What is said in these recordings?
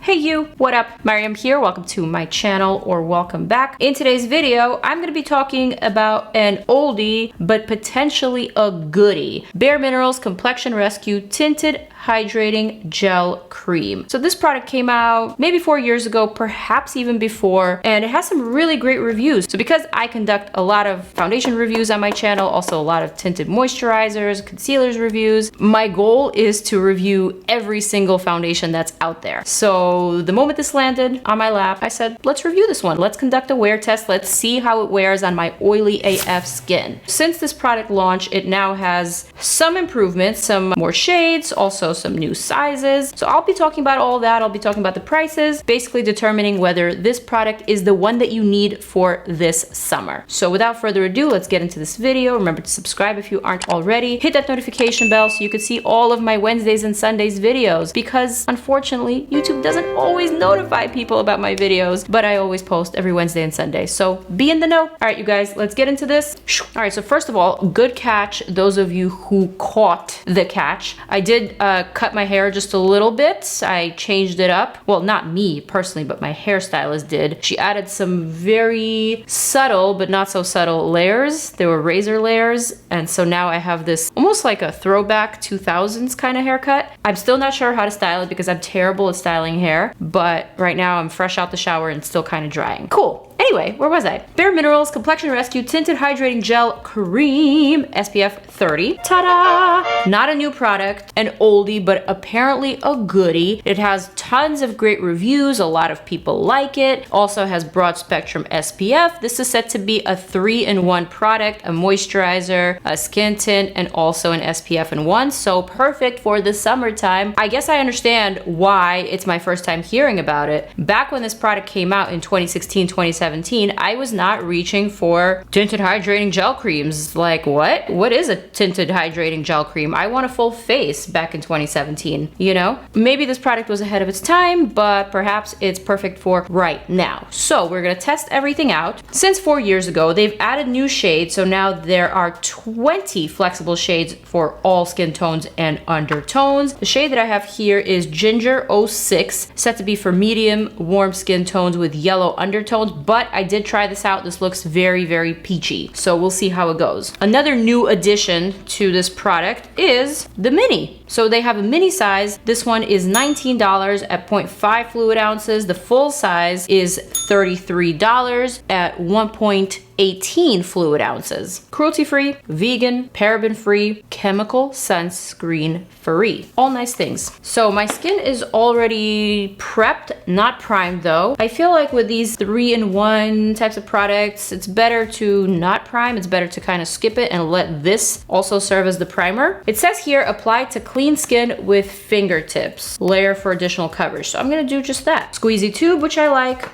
Hey you, what up? Maryam here, welcome to my channel or welcome back. In today's video, I'm gonna be talking about an oldie, but potentially a goodie. Bare Minerals Complexion Rescue Tinted Hydrating Gel Cream. So this product came out maybe 4 years ago, perhaps even before, and it has some really great reviews. So because I conduct a lot of foundation reviews on my channel, also a lot of tinted moisturizers, concealers reviews, my goal is to review every single foundation that's out there. So the moment this landed on my lap, I said, let's review this one. Let's conduct a wear test. Let's see how it wears on my oily AF skin. Since this product launch, it now has some improvements, some more shades, also some new sizes. So I'll be talking about all that. I'll be talking about the prices, basically determining whether this product is the one that you need for this summer. So without further ado, let's get into this video. Remember to subscribe if you aren't already. Hit that notification bell so you can see all of my Wednesdays and Sundays videos, because unfortunately, YouTube doesn't always notify people about my videos, but I always post every Wednesday and Sunday. So be in the know. All right, you guys, let's get into this. All right, so first of all, good catch. Those of you who caught the catch, I did cut my hair just a little bit. I changed it up. Well, not me personally, but my hairstylist did. She added some very subtle, but not so subtle layers. They were razor layers. And so now I have this almost like a throwback 2000s kind of haircut. I'm still not sure how to style it because I'm terrible at styling hair, but right now I'm fresh out the shower and still kind of drying. Cool. Anyway, where was I? Bare Minerals Complexion Rescue Tinted Hydrating Gel Cream, SPF 30. Ta-da! Not a new product, an oldie, but apparently a goodie. It has tons of great reviews. A lot of people like it. Also has broad spectrum SPF. This is said to be a 3-in-1 product, a moisturizer, a skin tint, and also an SPF in one. So perfect for the summertime. I guess I understand why it's my first time hearing about it. Back when this product came out in 2016, 2017, I was not reaching for tinted hydrating gel creams. Like, what? What is a tinted hydrating gel cream? I want a full face back in 2017, you know? Maybe this product was ahead of its time, but perhaps it's perfect for right now. So we're gonna test everything out. Since 4 years ago, they've added new shades, so now there are 20 flexible shades for all skin tones and undertones. The shade that I have here is Ginger 06, set to be for medium, warm skin tones with yellow undertones, but I did try this out. This looks very, very peachy. So we'll see how it goes. Another new addition to this product is the mini. So they have a mini size. This one is $19 at 0.5 fluid ounces. The full size is $33 at 1.18 fluid ounces. Cruelty-free, vegan, paraben-free, chemical sunscreen free. All nice things. So my skin is already prepped, not primed though. I feel like with these 3-in-1 types of products, it's better to not prime. It's better to kind of skip it and let this also serve as the primer. It says here, apply to clean skin with fingertips. Layer for additional coverage. So I'm gonna do just that. Squeezy tube, which I like.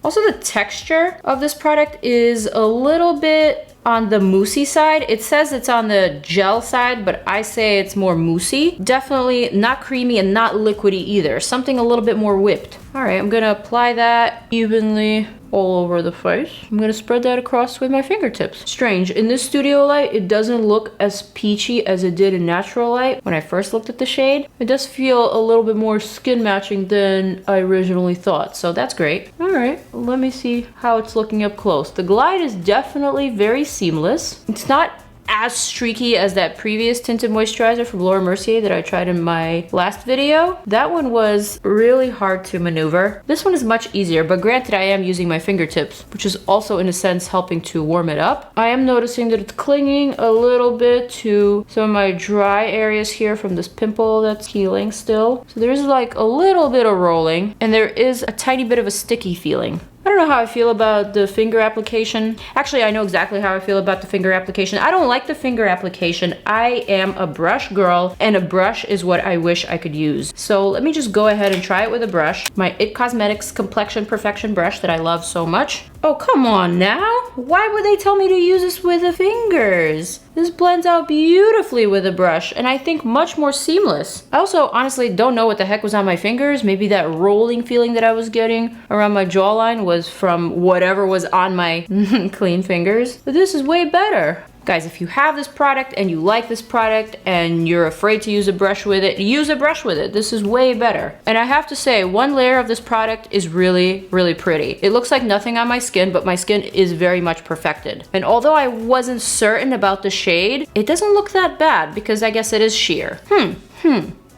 Also the texture of this product is a little bit on the moussey side. It says it's on the gel side, but I say it's more moussey. Definitely not creamy and not liquidy either. Something a little bit more whipped. All right, I'm gonna apply that evenly all over the face. I'm gonna spread that across with my fingertips. Strange, in this studio light, it doesn't look as peachy as it did in natural light. When I first looked at the shade, it does feel a little bit more skin matching than I originally thought, so that's great. All right, let me see how it's looking up close. The glide is definitely very seamless. It's not as streaky as that previous tinted moisturizer from Laura Mercier that I tried in my last video. That one was really hard to maneuver. This one is much easier, but granted I am using my fingertips, which is also in a sense helping to warm it up. I am noticing that it's clinging a little bit to some of my dry areas here from this pimple that's healing still. So there's like a little bit of rolling, and there is a tiny bit of a sticky feeling. I don't know how I feel about the finger application. Actually, I know exactly how I feel about the finger application. I don't like the finger application. I am a brush girl, and a brush is what I wish I could use. So let me just go ahead and try it with a brush. My IT Cosmetics Complexion Perfection brush that I love so much. Oh, come on now. Why would they tell me to use this with the fingers? This blends out beautifully with a brush, and I think much more seamless. I also honestly don't know what the heck was on my fingers. Maybe that rolling feeling that I was getting around my jawline was from whatever was on my clean fingers. But this is way better. Guys, if you have this product and you like this product and you're afraid to use a brush with it, use a brush with it. This is way better. And I have to say, one layer of this product is really, really pretty. It looks like nothing on my skin, but my skin is very much perfected. And although I wasn't certain about the shade, it doesn't look that bad because I guess it is sheer.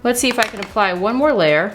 Let's see if I can apply one more layer.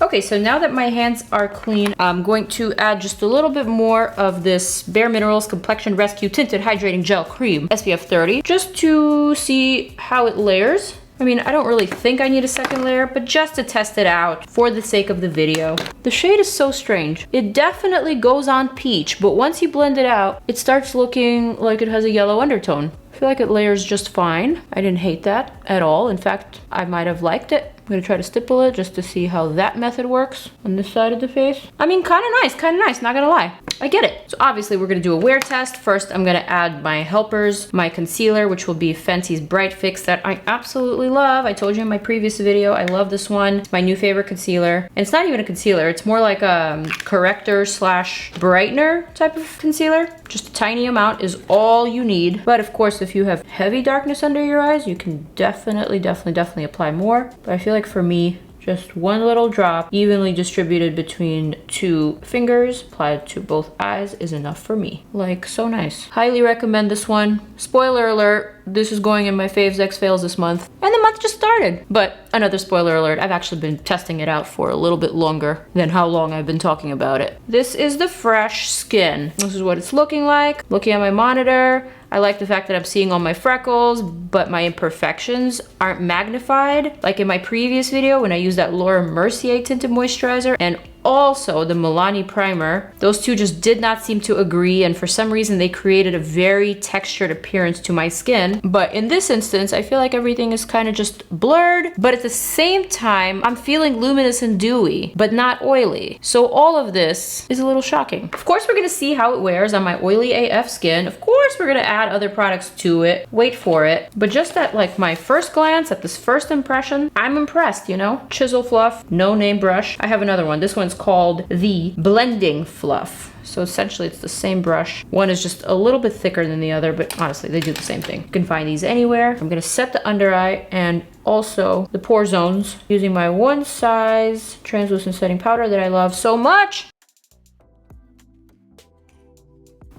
Okay, so now that my hands are clean, I'm going to add just a little bit more of this Bare Minerals Complexion Rescue Tinted Hydrating Gel Cream SPF 30 just to see how it layers. I mean, I don't really think I need a second layer, but just to test it out for the sake of the video. The shade is so strange. It definitely goes on peach, but once you blend it out, it starts looking like it has a yellow undertone. I feel like it layers just fine. I didn't hate that at all. In fact, I might have liked it. I'm gonna try to stipple it just to see how that method works on this side of the face. I mean, kind of nice, not gonna lie. I get it. So obviously we're gonna do a wear test. First, I'm gonna add my helpers, my concealer, which will be Fenty's Bright Fix that I absolutely love. I told you in my previous video, I love this one. It's my new favorite concealer. And it's not even a concealer, it's more like a corrector slash brightener type of concealer. Just a tiny amount is all you need. But of course, if you have heavy darkness under your eyes, you can definitely apply more. But I feel like for me, just one little drop evenly distributed between two fingers applied to both eyes is enough for me. Like, so nice. Highly recommend this one. Spoiler alert, this is going in my faves X fails this month. And the month just started. But another spoiler alert, I've actually been testing it out for a little bit longer than how long I've been talking about it. This is the fresh skin. This is what it's looking like. Looking at my monitor, I like the fact that I'm seeing all my freckles, but my imperfections aren't magnified. Like in my previous video when I used that Laura Mercier tinted moisturizer and also the Milani primer, those two just did not seem to agree, and for some reason they created a very textured appearance to my skin. But in this instance, I feel like everything is kind of just blurred, but at the same time, I'm feeling luminous and dewy, but not oily. So all of this is a little shocking. Of course, we're gonna see how it wears on my oily AF skin. Of course, we're gonna add other products to it. Wait for it. But just at like my first glance, at this first impression, I'm impressed, you know? Chisel fluff, no name brush. I have another one. This one's called the Blending Fluff. So essentially it's the same brush. One is just a little bit thicker than the other, but honestly, they do the same thing. You can find these anywhere. I'm gonna set the under eye and also the pore zones using my one size translucent setting powder that I love so much.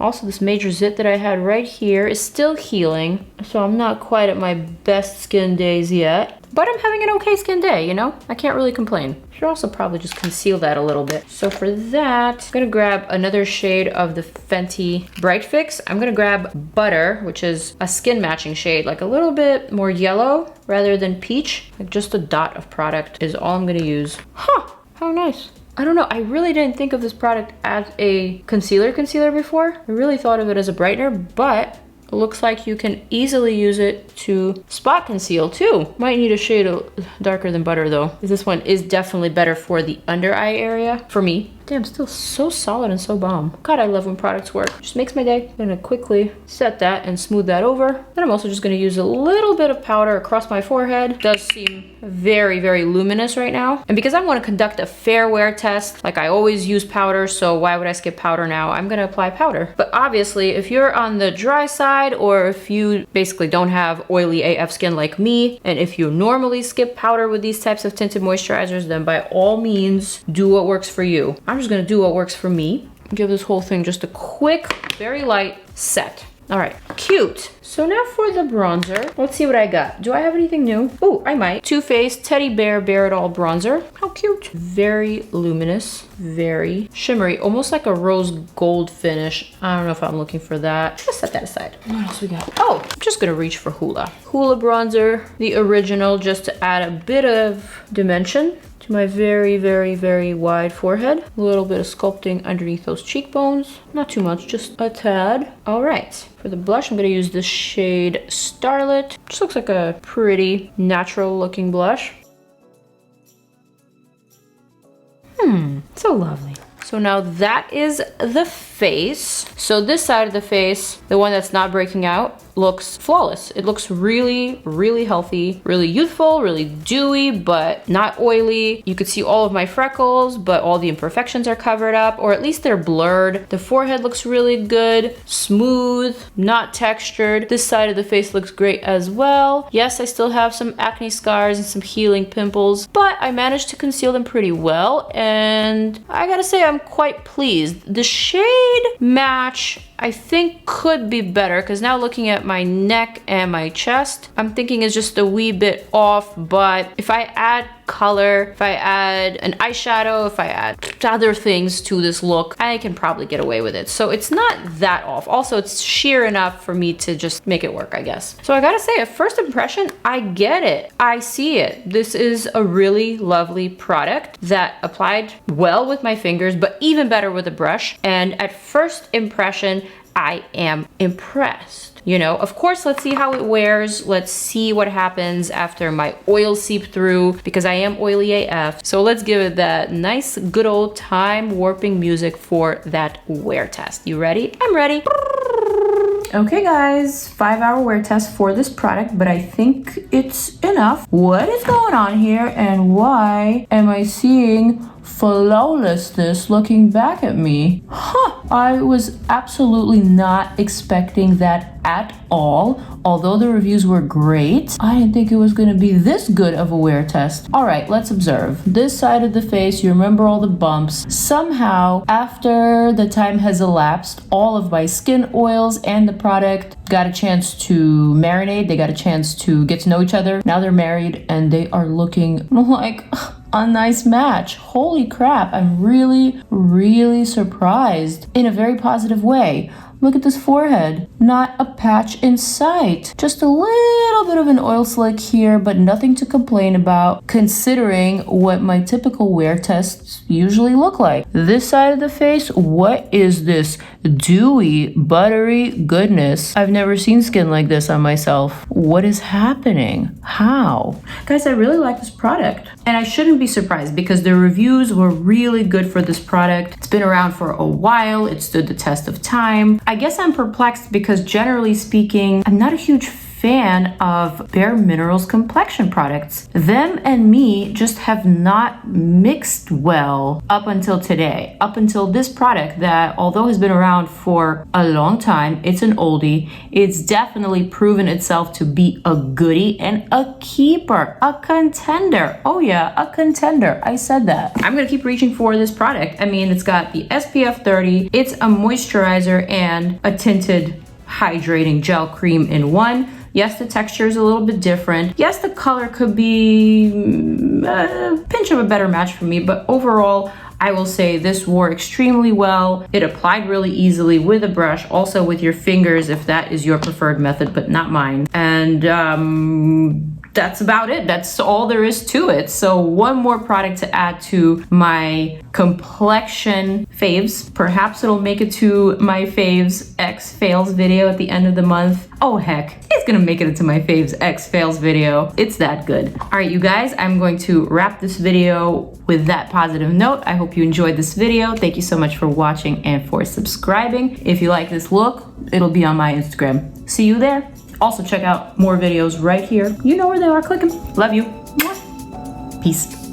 Also, this major zit that I had right here is still healing, so I'm not quite at my best skin days yet. But I'm having an okay skin day, you know? I can't really complain. Should also probably just conceal that a little bit. So for that, I'm gonna grab another shade of the Fenty Bright Fix. I'm gonna grab Butter, which is a skin matching shade, like a little bit more yellow rather than peach. Like just a dot of product is all I'm gonna use. Huh, how nice. I don't know, I really didn't think of this product as a concealer before. I really thought of it as a brightener, but it looks like you can easily use it to spot conceal too. Might need a shade darker than Butter though. This one is definitely better for the under eye area for me. Damn, still so solid and so bomb. God, I love when products work. Just makes my day. I'm gonna quickly set that and smooth that over. Then I'm also just gonna use a little bit of powder across my forehead. It does seem very, very luminous right now. And because I wanna conduct a fair wear test, like I always use powder, so why would I skip powder now? I'm gonna apply powder. But obviously, if you're on the dry side, or if you basically don't have oily AF skin like me, and if you normally skip powder with these types of tinted moisturizers, then by all means, do what works for you. I'm just gonna do what works for me. Give this whole thing just a quick, very light set. All right, cute. So now for the bronzer, let's see what I got. Do I have anything new? Oh, I might. Too Faced Teddy Bear Bare It All bronzer. How cute. Very luminous, very shimmery, almost like a rose gold finish. I don't know if I'm looking for that. Let's set that aside. What else we got? Oh, I'm just gonna reach for Hoola. Hoola bronzer, the original, just to add a bit of dimension to my very, very, very wide forehead. A little bit of sculpting underneath those cheekbones. Not too much, just a tad. All right, for the blush, I'm gonna use the shade Starlet. Just looks like a pretty natural looking blush. So lovely. So now that is the face. So this side of the face, the one that's not breaking out, looks flawless. It looks really, really healthy, really youthful, really dewy, but not oily. You could see all of my freckles, but all the imperfections are covered up, or at least they're blurred. The forehead looks really good, smooth, not textured. This side of the face looks great as well. Yes, I still have some acne scars and some healing pimples, but I managed to conceal them pretty well, and I gotta say I'm quite pleased. The shade match I think could be better, because now looking at my neck and my chest, I'm thinking is just a wee bit off, but if I add color, if I add an eyeshadow, if I add other things to this look, I can probably get away with it. So it's not that off. Also, it's sheer enough for me to just make it work, I guess. So I gotta say, at first impression, I get it. I see it. This is a really lovely product that applied well with my fingers, but even better with a brush. And at first impression, I am impressed. You know, of course, let's see how it wears. Let's see what happens after my oil seep through, because I am oily AF. So let's give it that nice, good old time warping music for that wear test. You ready? I'm ready. Okay guys, 5-hour wear test for this product, but I think it's enough. What is going on here, and why am I seeing flawlessness looking back at me? Huh, I was absolutely not expecting that at all. Although the reviews were great, I didn't think it was going to be this good of a wear test. All right, let's observe. This side of the face, you remember all the bumps. Somehow, after the time has elapsed, all of my skin oils and the product got a chance to marinate. They got a chance to get to know each other. Now they're married and they are looking like a nice match. Holy crap, I'm really, really surprised in a very positive way. Look at this forehead, not a patch in sight. Just a little bit of an oil slick here, but nothing to complain about considering what my typical wear tests usually look like. This side of the face, what is this dewy, buttery goodness? I've never seen skin like this on myself. What is happening? How? Guys, I really like this product, and I shouldn't be surprised because the reviews were really good for this product. It's been around for a while. It stood the test of time. I guess I'm perplexed because generally speaking, I'm not a huge fan of Bare Minerals complexion products. Them and me just have not mixed well up until today, up until this product that, although has been around for a long time, it's an oldie. It's definitely proven itself to be a goodie and a keeper, a contender. Oh yeah, a contender. I said that. I'm gonna keep reaching for this product. I mean, it's got the SPF 30, it's a moisturizer and a tinted hydrating gel cream in one. Yes, the texture is a little bit different. Yes, the color could be a pinch of a better match for me, but overall, I will say this wore extremely well. It applied really easily with a brush, also with your fingers if that is your preferred method, but not mine. And that's about it. That's all there is to it. So one more product to add to my complexion faves. Perhaps it'll make it to my faves X fails video at the end of the month. Oh heck, it's gonna make it into my faves X fails video. It's that good. All right, you guys, I'm going to wrap this video with that positive note. I hope you enjoyed this video. Thank you so much for watching and for subscribing. If you like this look, it'll be on my Instagram. See you there. Also check out more videos right here. You know where they are, click them. Love you. Peace.